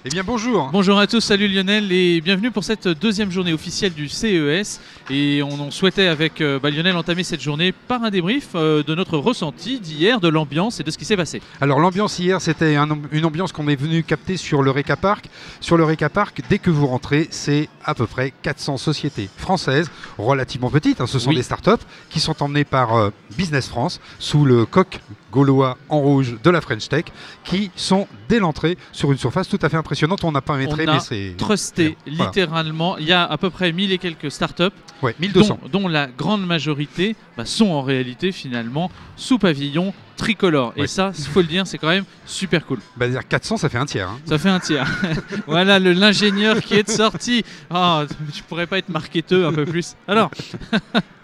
Eh bien bonjour. Bonjour à tous, salut Lionel et bienvenue pour cette deuxième journée officielle du CES. Et on souhaitait avec Lionel entamer cette journée par un débrief de notre ressenti d'hier, de l'ambiance et de ce qui s'est passé. Alors l'ambiance hier, c'était une ambiance qu'on est venu capter sur l'Eureka Park. Sur l'Eureka Park, dès que vous rentrez, c'est à peu près 400 sociétés françaises, relativement petites, ce sont des startups qui sont emmenées par Business France sous le coq gaulois en rouge de la French Tech, qui sont dès l'entrée sur une surface tout à fait impressionnante. On n'a pas métré, mais c'est trusté littéralement. Il y a à peu près 1000 et quelques startups, 1200, dont la grande majorité sont en réalité finalement sous pavillon tricolore. Et ça, il faut le dire, c'est quand même super cool. Dire 400, ça fait un tiers. Ça fait un tiers. Voilà l'ingénieur qui est de sortie. Oh, tu pourrais pas être marketeux un peu plus. Alors,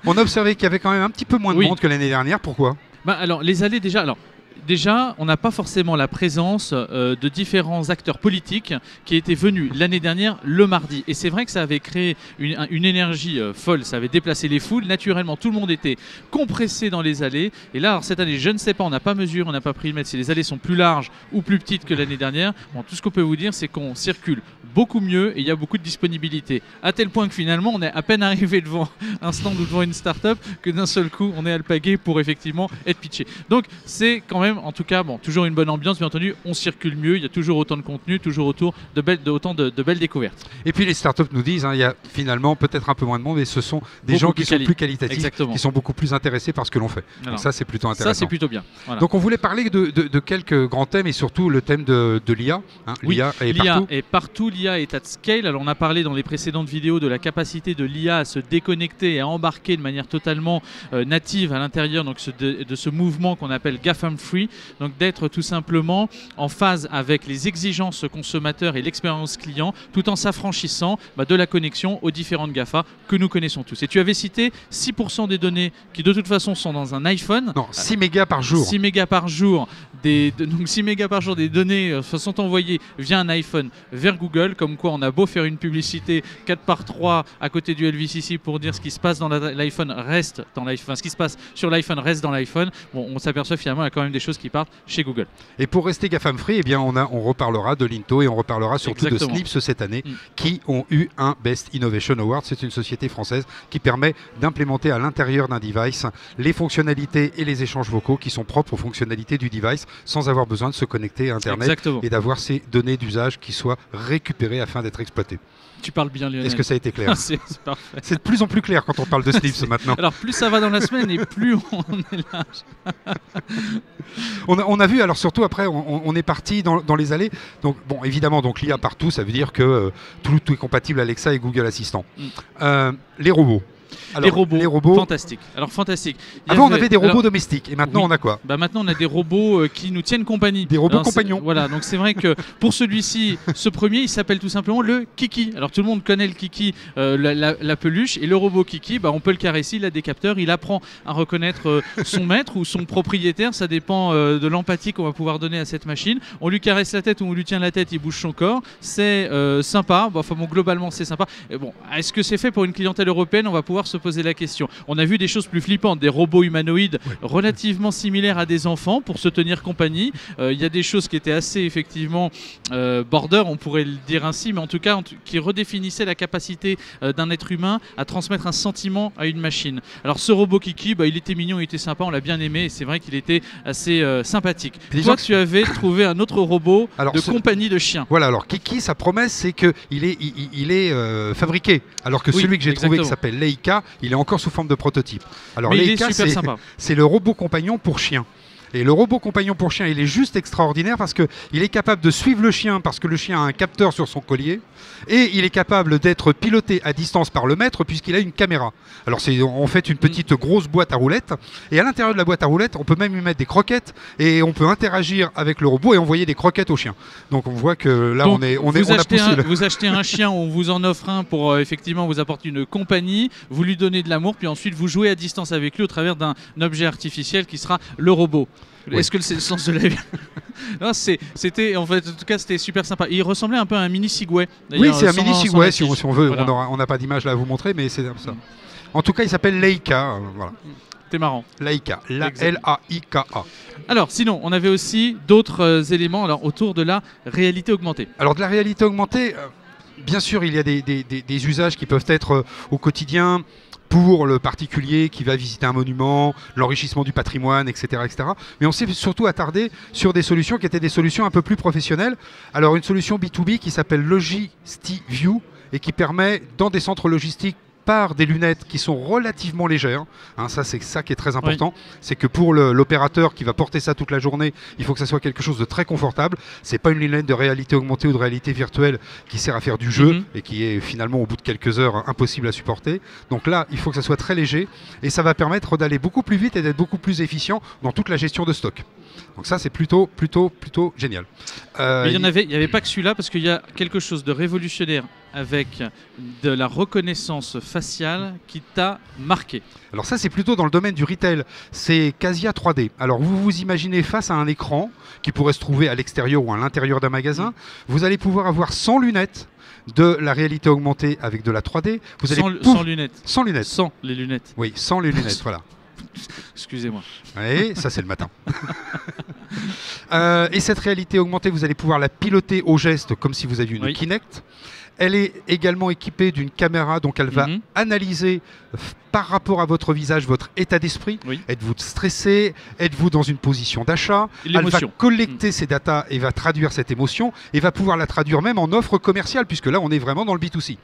on a observé qu'il y avait quand même un petit peu moins de monde que l'année dernière. Pourquoi ? Alors, les allées déjà, on n'a pas forcément la présence de différents acteurs politiques qui étaient venus l'année dernière le mardi. Et c'est vrai que ça avait créé une énergie folle, ça avait déplacé les foules. Naturellement, tout le monde était compressé dans les allées. Et là, alors, cette année, je ne sais pas, on n'a pas mesuré, on n'a pas pris le mètre si les allées sont plus larges ou plus petites que l'année dernière. Bon, tout ce qu'on peut vous dire, c'est qu'on circule beaucoup mieux et il y a beaucoup de disponibilité. À tel point que finalement, on est à peine arrivé devant un stand ou devant une start-up que d'un seul coup, on est alpagué pour effectivement être pitché. Donc, c'est quand même, en tout cas, toujours une bonne ambiance, bien entendu, on circule mieux, il y a toujours autant de contenu, toujours autour autant de belles découvertes. Et puis les startups nous disent, il y a finalement peut-être un peu moins de monde, et ce sont des gens qui sont plus qualitatifs, qui sont beaucoup plus intéressés par ce que l'on fait. Donc ça, c'est plutôt intéressant. Ça, c'est plutôt bien. Voilà. Donc on voulait parler de quelques grands thèmes, et surtout le thème de l'IA. L'IA est partout. L'IA est at scale. Alors on a parlé dans les précédentes vidéos de la capacité de l'IA à se déconnecter et à embarquer de manière totalement native à l'intérieur de ce mouvement qu'on appelle GAFAM Free. Donc d'être tout simplement en phase avec les exigences consommateurs et l'expérience client, tout en s'affranchissant de la connexion aux différentes GAFA que nous connaissons tous. Et tu avais cité 6% des données qui de toute façon sont dans un iPhone. Non, 6 mégas par jour. 6 mégas par jour. Donc 6 mégas par jour des données sont envoyées via un iPhone vers Google, comme quoi on a beau faire une publicité 4 par 3 à côté du LVCC pour dire ce qui se passe dans l'iPhone reste dans l'iPhone, ce qui se passe sur l'iPhone reste dans l'iPhone. Bon, on s'aperçoit finalement qu'il y a quand même des choses qui partent chez Google. Et pour rester GAFAM Free, on reparlera de Linto et on reparlera surtout de Snips cette année, qui ont eu un Best Innovation Award. C'est une société française qui permet d'implémenter à l'intérieur d'un device les fonctionnalités et les échanges vocaux qui sont propres aux fonctionnalités du device, sans avoir besoin de se connecter à Internet et d'avoir ces données d'usage qui soient récupérées afin d'être exploitées. Tu parles bien, Lionel. Est-ce que ça a été clair? C'est parfait. C'est de plus en plus clair quand on parle de Snips maintenant. Alors plus ça va dans la semaine et plus on est large. On a vu, alors surtout après, on est parti dans les allées. Donc bon, évidemment, l'IA partout, ça veut dire que tout est compatible Alexa et Google Assistant. Les robots. Alors, les robots, fantastique. Alors fantastique. Avant, on avait des robots domestiques et maintenant on a quoi? Maintenant on a des robots qui nous tiennent compagnie. Des robots compagnons. Voilà, donc c'est vrai que pour celui-ci, ce premier, il s'appelle tout simplement le Kiki. Alors tout le monde connaît le Kiki, la peluche, et le robot Kiki, on peut le caresser, il a des capteurs, il apprend à reconnaître son maître ou son propriétaire, ça dépend de l'empathie qu'on va pouvoir donner à cette machine. On lui caresse la tête ou on lui tient la tête, il bouge son corps. C'est sympa. Globalement c'est sympa. Et est-ce que c'est fait pour une clientèle européenne? On va pouvoir se poser la question. On a vu des choses plus flippantes, des robots humanoïdes relativement similaires à des enfants pour se tenir compagnie. Il y a des choses qui étaient assez effectivement border, on pourrait le dire ainsi, mais en tout cas qui redéfinissaient la capacité d'un être humain à transmettre un sentiment à une machine. Alors ce robot Kiki, il était mignon, il était sympa, on l'a bien aimé et c'est vrai qu'il était assez sympathique. Toi, tu avais trouvé un autre robot compagnie de chiens. Voilà, alors Kiki, sa promesse, c'est qu'il est fabriqué, alors que celui que j'ai trouvé qui s'appelle Leica, il est encore sous forme de prototype. Alors Leica, c'est le robot compagnon pour chien. Et le robot compagnon pour chien, il est juste extraordinaire parce qu'il est capable de suivre le chien parce que le chien a un capteur sur son collier et il est capable d'être piloté à distance par le maître puisqu'il a une caméra. Alors c'est en fait une petite grosse boîte à roulettes et à l'intérieur de la boîte à roulettes, on peut même y mettre des croquettes et on peut interagir avec le robot et envoyer des croquettes au chien. Donc on voit que là vous achetez un chien, on vous en offre un pour effectivement vous apporter une compagnie, vous lui donnez de l'amour puis ensuite vous jouez à distance avec lui au travers d'un objet artificiel qui sera le robot. Oui. Est-ce que c'est le sens de la vie? C'était en fait, en tout cas, c'était super sympa. Il ressemblait un peu à un mini Segway. Oui, c'est un mini Segway si on veut. Voilà. On n'a pas d'image là à vous montrer, mais c'est ça. En tout cas, il s'appelle Leica. Voilà. T'es marrant. Laika, L-A-I-K-A. Alors, sinon, on avait aussi d'autres éléments autour de la réalité augmentée. Alors, de la réalité augmentée, bien sûr, il y a des usages qui peuvent être au quotidien pour le particulier qui va visiter un monument, l'enrichissement du patrimoine, etc., etc. Mais on s'est surtout attardé sur des solutions qui étaient des solutions un peu plus professionnelles. Alors, une solution B2B qui s'appelle LogistiView et qui permet, dans des centres logistiques, par des lunettes qui sont relativement légères, ça c'est ça qui est très important, c'est que pour l'opérateur qui va porter ça toute la journée, il faut que ça soit quelque chose de très confortable. C'est pas une lunette de réalité augmentée ou de réalité virtuelle qui sert à faire du jeu et qui est finalement au bout de quelques heures impossible à supporter. Donc là, il faut que ça soit très léger et ça va permettre d'aller beaucoup plus vite et d'être beaucoup plus efficient dans toute la gestion de stock. Donc ça c'est plutôt génial. Mais il n'y avait pas que celui-là, parce qu'il y a quelque chose de révolutionnaire avec de la reconnaissance faciale qui t'a marqué. Alors ça c'est plutôt dans le domaine du retail, c'est Casia 3D. Alors vous vous imaginez face à un écran qui pourrait se trouver à l'extérieur ou à l'intérieur d'un magasin, vous allez pouvoir avoir sans lunettes de la réalité augmentée avec de la 3D. Vous allez sans lunettes. Sans lunettes. Sans les lunettes. Oui, sans les lunettes, voilà. Excusez-moi. Oui, ça c'est le matin. Et cette réalité augmentée, vous allez pouvoir la piloter au geste comme si vous aviez une Kinect. Elle est également équipée d'une caméra, donc elle va analyser par rapport à votre visage votre état d'esprit. Êtes-vous stressé? Êtes-vous dans une position d'achat? Elle va collecter ces datas et va traduire cette émotion et va pouvoir la traduire même en offre commerciale, puisque là on est vraiment dans le B2C.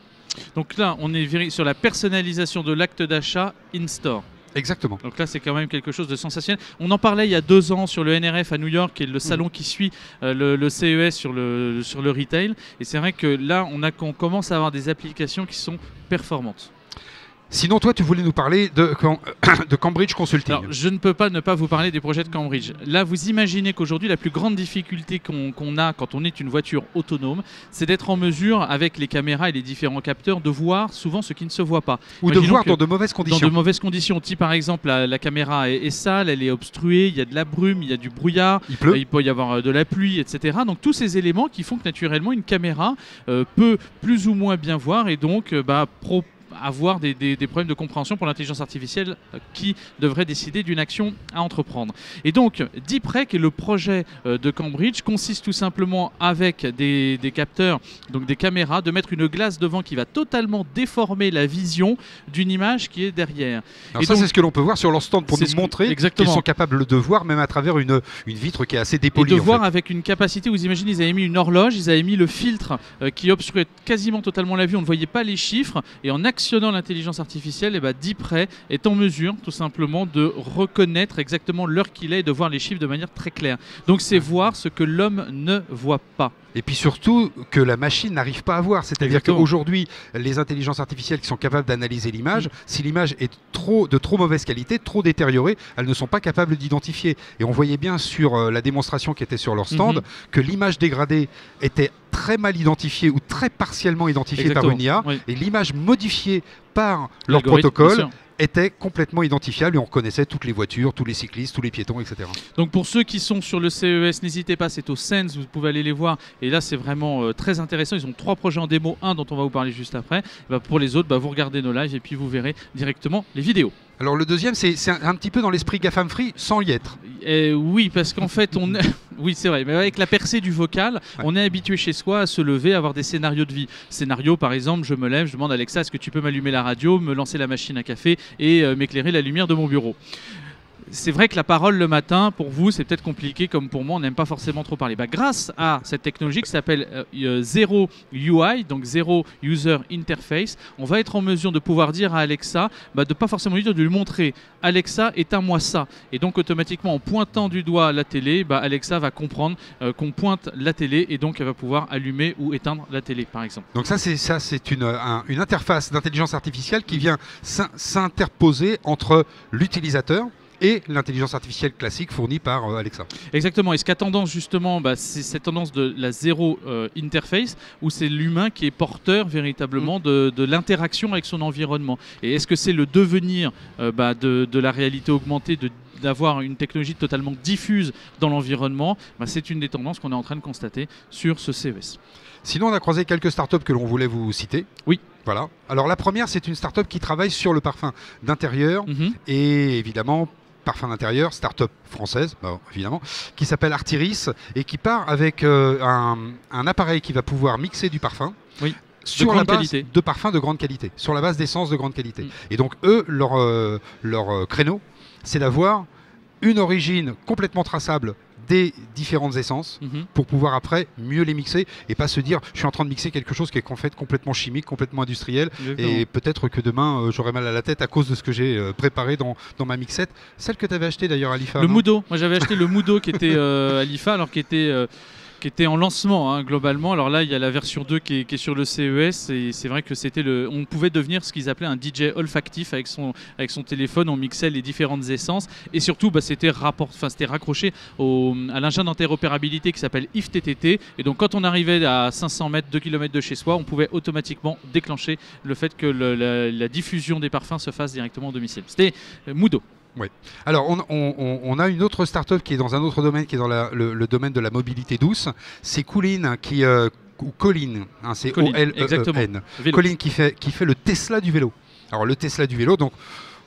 Donc là on est sur la personnalisation de l'acte d'achat in-store. Exactement. Donc là, c'est quand même quelque chose de sensationnel. On en parlait il y a 2 ans sur le NRF à New York, qui est le salon qui suit le CES sur le retail. Et c'est vrai que là, on commence à avoir des applications qui sont performantes. Sinon, toi, tu voulais nous parler de Cambridge Consulting. Alors, je ne peux pas ne pas vous parler des projets de Cambridge. Là, vous imaginez qu'aujourd'hui, la plus grande difficulté qu'on a quand on est une voiture autonome, c'est d'être en mesure, avec les caméras et les différents capteurs, de voir souvent ce qui ne se voit pas. Ou de voir dans de mauvaises conditions. Dans de mauvaises conditions. Type, par exemple, la caméra est sale, elle est obstruée, il y a de la brume, il y a du brouillard, il pleut. Il peut y avoir de la pluie, etc. Donc, tous ces éléments qui font que, naturellement, une caméra peut plus ou moins bien voir et donc avoir des problèmes de compréhension pour l'intelligence artificielle qui devrait décider d'une action à entreprendre. Et donc, DeepRec et le projet de Cambridge consiste tout simplement avec des capteurs, donc des caméras, de mettre une glace devant qui va totalement déformer la vision d'une image qui est derrière. Alors ça, c'est ce que l'on peut voir sur leur stand pour nous montrer qu'ils sont capables de voir, même à travers une vitre qui est assez dépolie. Et de voir avec une capacité, vous imaginez, ils avaient mis une horloge, ils avaient mis le filtre qui obstruait quasiment totalement la vue, on ne voyait pas les chiffres, et en actionnant l'intelligence artificielle, DeepRec est en mesure tout simplement de reconnaître exactement l'heure qu'il est et de voir les chiffres de manière très claire. Donc c'est voir ce que l'homme ne voit pas. Et puis surtout que la machine n'arrive pas à voir. C'est-à-dire qu'aujourd'hui, les intelligences artificielles qui sont capables d'analyser l'image, si l'image est de trop mauvaise qualité, trop détériorée, elles ne sont pas capables d'identifier. Et on voyait bien sur la démonstration qui était sur leur stand que l'image dégradée était très mal identifiée ou très partiellement identifiée par une IA, et l'image modifiée par leur protocole était complètement identifiable et on reconnaissait toutes les voitures, tous les cyclistes, tous les piétons, etc. Donc pour ceux qui sont sur le CES, n'hésitez pas, c'est au Sense, vous pouvez aller les voir. Et là, c'est vraiment très intéressant. Ils ont 3 projets en démo, un dont on va vous parler juste après. Pour les autres, vous regardez nos lives et puis vous verrez directement les vidéos. Alors le deuxième, c'est un petit peu dans l'esprit GAFAM Free, sans y être. Oui, parce qu'en fait, oui, c'est vrai, mais avec la percée du vocal, on est habitué chez soi à se lever, à avoir des scénarios de vie. Scénario, par exemple, je me lève, je demande à Alexa, est-ce que tu peux m'allumer la radio, me lancer la machine à café et m'éclairer la lumière de mon bureau. C'est vrai que la parole le matin, pour vous, c'est peut-être compliqué, comme pour moi, on n'aime pas forcément trop parler. Grâce à cette technologie qui s'appelle Zero UI, donc Zero User Interface, on va être en mesure de pouvoir dire à Alexa, de ne pas forcément lui dire, de lui montrer « Alexa, éteins-moi ça ». Et donc, automatiquement, en pointant du doigt la télé, Alexa va comprendre qu'on pointe la télé et donc elle va pouvoir allumer ou éteindre la télé, par exemple. Donc c'est une interface d'intelligence artificielle qui vient s'interposer entre l'utilisateur et l'intelligence artificielle classique fournie par Alexa. Exactement. Et ce qu'a tendance justement, c'est cette tendance de la zéro interface, où c'est l'humain qui est porteur véritablement de l'interaction avec son environnement. Et est-ce que c'est le devenir de la réalité augmentée, de d'avoir une technologie totalement diffuse dans l'environnement, c'est une des tendances qu'on est en train de constater sur ce CES. Sinon, on a croisé quelques startups que l'on voulait vous citer. Oui. Voilà. Alors la première, c'est une startup qui travaille sur le parfum d'intérieur et évidemment parfum d'intérieur, start-up française, évidemment, qui s'appelle Artiris et qui part avec un appareil qui va pouvoir mixer du parfum. Oui. Sur la base de parfums de grande qualité, sur la base d'essences de grande qualité. Et donc eux, leur créneau, c'est d'avoir une origine complètement traçable des différentes essences pour pouvoir après mieux les mixer et pas se dire je suis en train de mixer quelque chose qui est en fait complètement chimique, complètement industriel et peut-être que demain j'aurai mal à la tête à cause de ce que j'ai préparé dans ma mixette. Celle que tu avais acheté d'ailleurs à l'IFA. Le Mudo, moi j'avais acheté le Mudo qui était à l'IFA alors qu'il était en lancement globalement. Alors là, il y a la version 2 qui est sur le CES et c'est vrai que on pouvait devenir ce qu'ils appelaient un DJ olfactif avec son téléphone. On mixait les différentes essences et surtout, c'était raccroché à l'engin d'interopérabilité qui s'appelle IFTTT. Et donc, quand on arrivait à 500 mètres, 2 km de chez soi, on pouvait automatiquement déclencher le fait que la diffusion des parfums se fasse directement au domicile. C'était Mudo. Oui. Alors, on a une autre start-up qui est dans un autre domaine, qui est dans le domaine de la mobilité douce. C'est Colin, ou Colin, c'est O-L-E-N. Colin qui fait le Tesla du vélo. Alors, le Tesla du vélo, donc,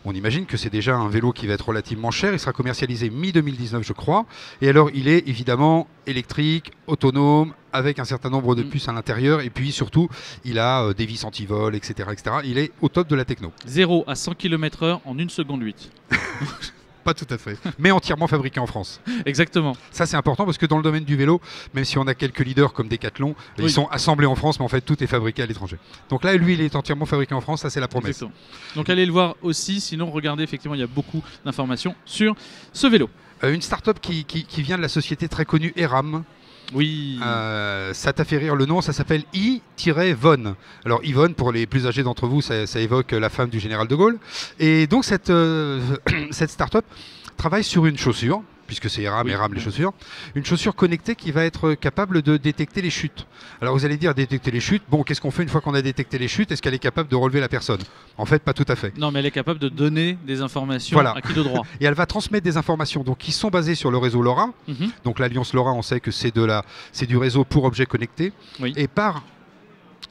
on imagine que c'est déjà un vélo qui va être relativement cher. Il sera commercialisé mi-2019, je crois. Et alors, il est évidemment électrique, autonome, avec un certain nombre de puces à l'intérieur. Et puis, surtout, il a des vis anti-vol, etc., etc. Il est au top de la techno. 0 à 100 km/h en 1 seconde 8. Pas tout à fait, mais entièrement fabriqué en France. Exactement. Ça, c'est important parce que dans le domaine du vélo, même si on a quelques leaders comme Decathlon, ils sont assemblés en France, mais en fait, tout est fabriqué à l'étranger. Donc là, lui, il est entièrement fabriqué en France, ça, c'est la promesse. Exactement. Donc allez le voir aussi, sinon regardez, effectivement, il y a beaucoup d'informations sur ce vélo. Une start-up qui vient de la société très connue Eram. Oui. Ça t'a fait rire le nom, ça s'appelle I-Von. Alors Yvonne, pour les plus âgés d'entre vous, ça évoque la femme du général de Gaulle. Et donc cette start-up travaille sur une chaussure, puisque c'est Eram les chaussures, une chaussure connectée qui va être capable de détecter les chutes. Alors vous allez dire détecter les chutes, bon, qu'est-ce qu'on fait une fois qu'on a détecté les chutes? Est-ce qu'elle est capable de relever la personne? En fait, pas tout à fait. Non, mais elle est capable de donner des informations à qui de droit. Et elle va transmettre des informations donc, qui sont basées sur le réseau LoRa. Donc l'Alliance LoRa, on sait que c'est du réseau pour objets connectés. Et par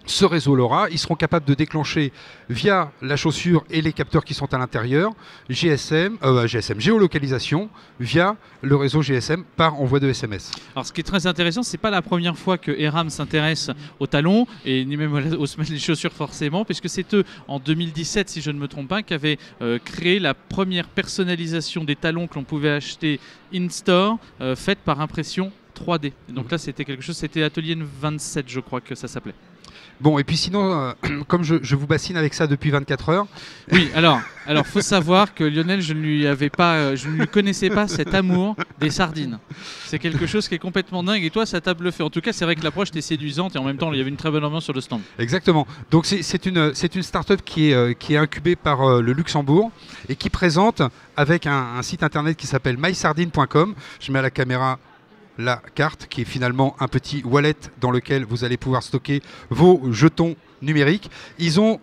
ce réseau LoRa, ils seront capables de déclencher via la chaussure et les capteurs qui sont à l'intérieur, géolocalisation via le réseau GSM par envoi de SMS. Alors ce qui est très intéressant, c'est pas la première fois que Eram s'intéresse aux talons et ni même aux semelles des chaussures forcément, puisque c'est eux en 2017, si je ne me trompe pas, qui avaient créé la première personnalisation des talons que l'on pouvait acheter in-store, faite par impression 3D. Et donc là, c'était quelque chose, c'était Atelier 27, je crois que ça s'appelait. Bon, et puis sinon, comme je vous bassine avec ça depuis 24 heures... Oui, alors faut savoir que Lionel, je ne lui connaissais pas cet amour des sardines. C'est quelque chose qui est complètement dingue et toi, ça t'a bluffé. En tout cas, c'est vrai que l'approche était séduisante et en même temps, il y avait une très bonne ambiance sur le stand. Exactement. Donc c'est une start-up qui est incubée par le Luxembourg et qui présente avec un site internet qui s'appelle mysardine.com. Je mets à la caméra la carte qui est finalement un petit wallet dans lequel vous allez pouvoir stocker vos jetons numériques. Ils ont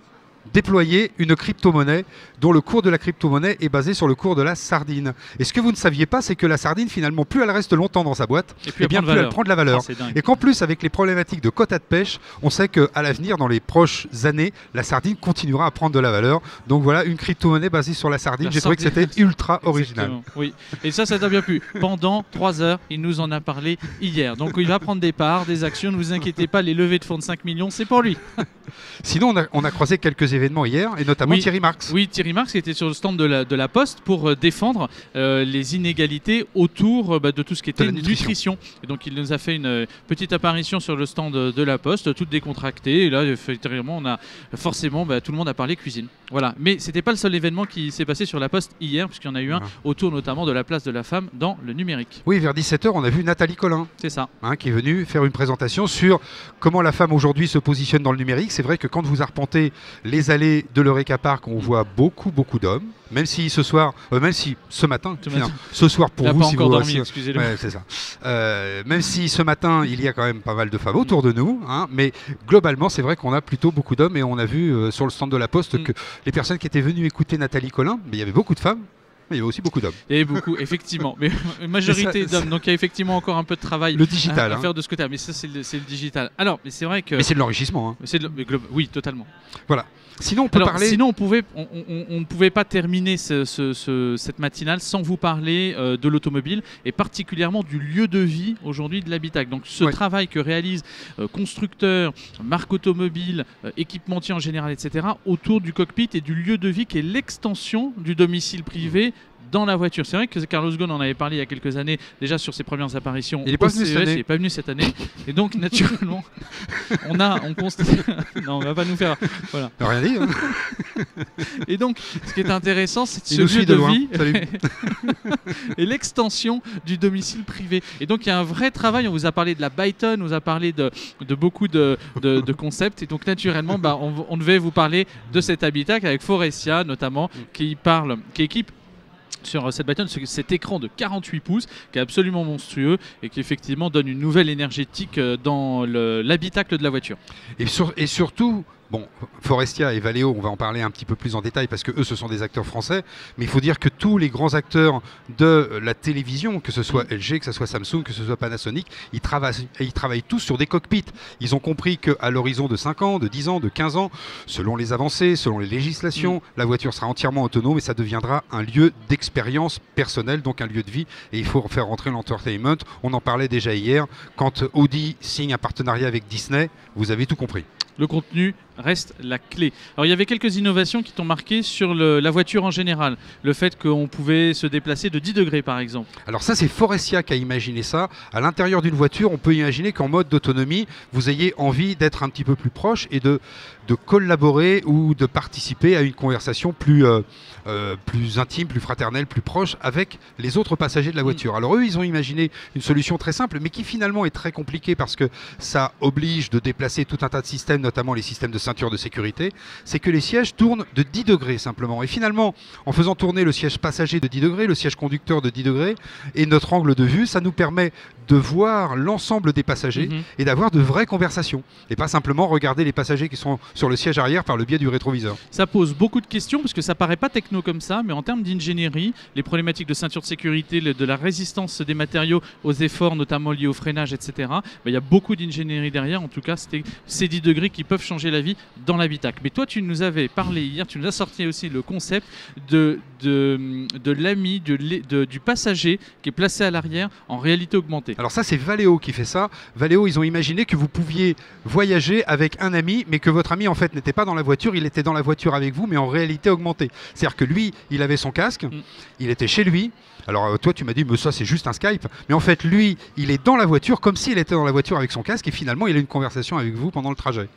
déployer une crypto-monnaie dont le cours de la crypto-monnaie est basé sur le cours de la sardine. Et ce que vous ne saviez pas, c'est que la sardine, finalement, plus elle reste longtemps dans sa boîte, et bien plus elle prend de la valeur. Et qu'en plus, avec les problématiques de quotas de pêche, on sait qu'à l'avenir, dans les proches années, la sardine continuera à prendre de la valeur. Donc voilà, une crypto-monnaie basée sur la sardine. J'ai trouvé que c'était ultra original. Exactement. Oui, et ça t'a bien plu. Pendant 3 heures, il nous en a parlé hier. Donc il va prendre des parts, des actions, ne vous inquiétez pas, les levées de fonds de 5 millions, c'est pour lui. Sinon, on a croisé quelques événements hier, et notamment Thierry Marx. Oui, Thierry Marx qui était sur le stand de la Poste pour défendre les inégalités autour de tout ce qui était nutrition. Et donc il nous a fait une petite apparition sur le stand de la Poste, toute décontractée. Et là, effectivement, on a forcément, tout le monde a parlé cuisine. Voilà. Mais c'était pas le seul événement qui s'est passé sur la Poste hier, puisqu'il y en a eu un autour notamment de la place de la femme dans le numérique. Oui, vers 17h, on a vu Nathalie Collin. C'est ça. Qui est venue faire une présentation sur comment la femme aujourd'hui se positionne dans le numérique. C'est vrai que quand vous arpentez les allées de l'Eureka Park, on voit beaucoup d'hommes. Même si ce soir, même si ce matin, ce soir pour vous, si vous dormi, excusez-le. Ouais, c'est ça. Même si ce matin, il y a quand même pas mal de femmes autour de nous, mais globalement, c'est vrai qu'on a plutôt beaucoup d'hommes et on a vu sur le stand de la Poste que les personnes qui étaient venues écouter Nathalie Collin, mais il y avait beaucoup de femmes. Il y a aussi beaucoup d'hommes. Et beaucoup, effectivement. Mais majorité d'hommes. Donc il y a effectivement encore un peu de travail le digital, à faire de ce côté-là. Mais ça, c'est le digital. Alors, mais c'est vrai que. Mais c'est de l'enrichissement. Oui, totalement. Voilà. Sinon, on peut parler. Sinon, on ne pouvait pas terminer cette matinale sans vous parler de l'automobile et particulièrement du lieu de vie aujourd'hui de l'habitacle. Donc, ce travail que réalisent constructeurs, marques automobiles, équipementiers en général, etc., autour du cockpit et du lieu de vie qui est l'extension du domicile privé dans la voiture. C'est vrai que Carlos Ghosn en avait parlé il y a quelques années, déjà sur ses premières apparitions. Il n'est pas venu cette année. Il n'est pas venu cette année. Et donc, naturellement, on constate. Non, on ne va pas nous faire. Voilà. Rien dit. Hein. Et donc, ce qui est intéressant, c'est ce lieu de vie et l'extension du domicile privé. Et donc, il y a un vrai travail. On vous a parlé de la Byton, on vous a parlé de beaucoup de concepts. Et donc, naturellement, on devait vous parler de cet habitacle avec Forestia, notamment, qui équipe sur cette Byton, cet écran de 48 pouces qui est absolument monstrueux et qui effectivement donne une nouvelle énergétique dans l'habitacle de la voiture. Et surtout, bon, Forestia et Valeo, on va en parler un petit peu plus en détail parce que eux, ce sont des acteurs français. Mais il faut dire que tous les grands acteurs de la télévision, que ce soit LG, que ce soit Samsung, que ce soit Panasonic, ils travaillent tous sur des cockpits. Ils ont compris qu'à l'horizon de 5 ans, de 10 ans, de 15 ans, selon les avancées, selon les législations, la voiture sera entièrement autonome et ça deviendra un lieu d'expérience personnelle, donc un lieu de vie. Et il faut faire rentrer l'entertainment. On en parlait déjà hier. Quand Audi signe un partenariat avec Disney, vous avez tout compris. Le contenu reste la clé. Alors il y avait quelques innovations qui t'ont marqué sur la voiture en général. Le fait qu'on pouvait se déplacer de 10 degrés par exemple. Alors ça c'est Forestia qui a imaginé ça. À l'intérieur d'une voiture, on peut imaginer qu'en mode d'autonomie, vous ayez envie d'être un petit peu plus proche et de collaborer ou de participer à une conversation plus intime, plus fraternelle, plus proche avec les autres passagers de la voiture. Alors eux, ils ont imaginé une solution très simple, mais qui finalement est très compliquée parce que ça oblige de déplacer tout un tas de systèmes, notamment les systèmes de ceinture de sécurité. C'est que les sièges tournent de 10 degrés simplement. Et finalement, en faisant tourner le siège passager de 10 degrés, le siège conducteur de 10 degrés et notre angle de vue, ça nous permet de voir l'ensemble des passagers et d'avoir de vraies conversations. Et pas simplement regarder les passagers qui sont sur le siège arrière par le biais du rétroviseur. Ça pose beaucoup de questions parce que ça paraît pas techno comme ça, mais en termes d'ingénierie, les problématiques de ceinture de sécurité, de la résistance des matériaux aux efforts, notamment liés au freinage, etc. Il y a beaucoup d'ingénierie derrière. En tout cas, c'était ces 10 degrés qui peuvent changer la vie dans l'habitacle. Mais toi, tu nous avais parlé hier, tu nous as sorti aussi le concept de l'ami, du passager qui est placé à l'arrière en réalité augmentée. Alors ça, c'est Valeo qui fait ça. Valeo, ils ont imaginé que vous pouviez voyager avec un ami, mais que votre ami, en fait, n'était pas dans la voiture, il était dans la voiture avec vous, mais en réalité augmentée. C'est-à-dire que lui, il avait son casque, il était chez lui. Alors toi, tu m'as dit, mais ça, c'est juste un Skype. Mais en fait, lui, il est dans la voiture, comme s'il était dans la voiture avec son casque, et finalement, il a une conversation avec vous pendant le trajet.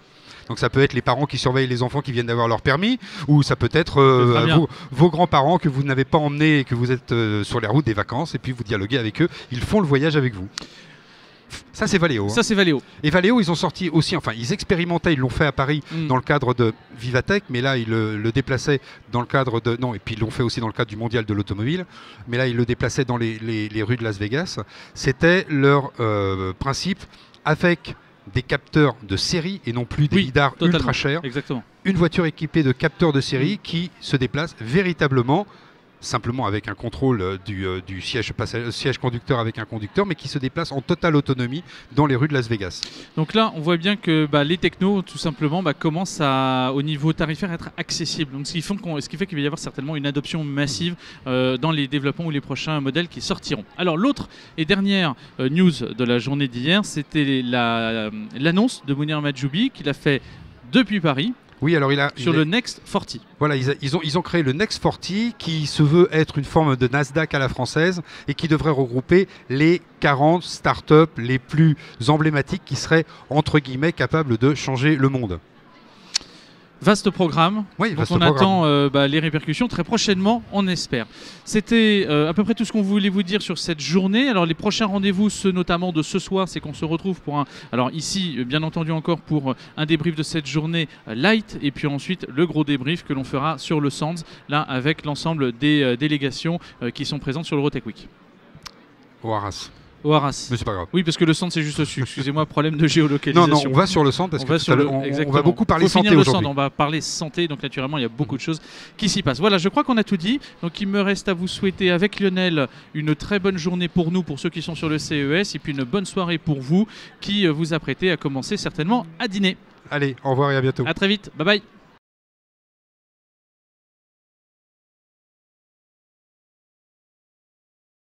Donc ça peut être les parents qui surveillent les enfants qui viennent d'avoir leur permis, ou ça peut être vos grands-parents que vous n'avez pas emmenés et que vous êtes sur les routes des vacances, et puis vous dialoguez avec eux, ils font le voyage avec vous. Ça c'est Valeo. Ça c'est Valeo. Et Valeo, ils ont sorti aussi, enfin ils expérimentaient, ils l'ont fait à Paris dans le cadre de Vivatech, mais là ils le déplaçaient dans le cadre de... Non, et puis ils l'ont fait aussi dans le cadre du mondial de l'automobile, mais là ils le déplaçaient dans les rues de Las Vegas. C'était leur principe avec des capteurs de série et non plus des lidars ultra chers. Exactement. Une voiture équipée de capteurs de série qui se déplace véritablement, simplement avec un contrôle du siège conducteur avec un conducteur, mais qui se déplace en totale autonomie dans les rues de Las Vegas. Donc là, on voit bien que les technos, tout simplement, commencent à, au niveau tarifaire, être accessibles. Donc, ce qui fait qu'il va y avoir certainement une adoption massive dans les développements ou les prochains modèles qui sortiront. Alors, l'autre et dernière news de la journée d'hier, c'était l'annonce de Mounir Majoubi qu'il a fait depuis Paris. Oui, alors le Next 40. Voilà, ils ont créé le Next 40 qui se veut être une forme de Nasdaq à la française et qui devrait regrouper les 40 startups les plus emblématiques qui seraient, entre guillemets, capables de changer le monde. Vaste programme, oui, donc on attend les répercussions très prochainement, on espère. C'était à peu près tout ce qu'on voulait vous dire sur cette journée. Alors les prochains rendez-vous, ceux notamment de ce soir, c'est qu'on se retrouve pour alors ici, bien entendu encore pour un débrief de cette journée light, et puis ensuite le gros débrief que l'on fera sur le Sands, là avec l'ensemble des délégations qui sont présentes sur l'Eurotech Week. Au Arras. Au Arras. Mais c'est pas grave. Oui, parce que le centre c'est juste au-dessus. Excusez-moi, problème de géolocalisation. Non, on va sur le centre parce on va beaucoup parler santé aujourd'hui. On va parler santé, donc naturellement il y a beaucoup de choses qui s'y passent. Voilà, je crois qu'on a tout dit. Donc il me reste à vous souhaiter avec Lionel une très bonne journée pour nous, pour ceux qui sont sur le CES, et puis une bonne soirée pour vous qui vous apprêtez à commencer certainement à dîner. Allez, au revoir et à bientôt. À très vite. Bye bye.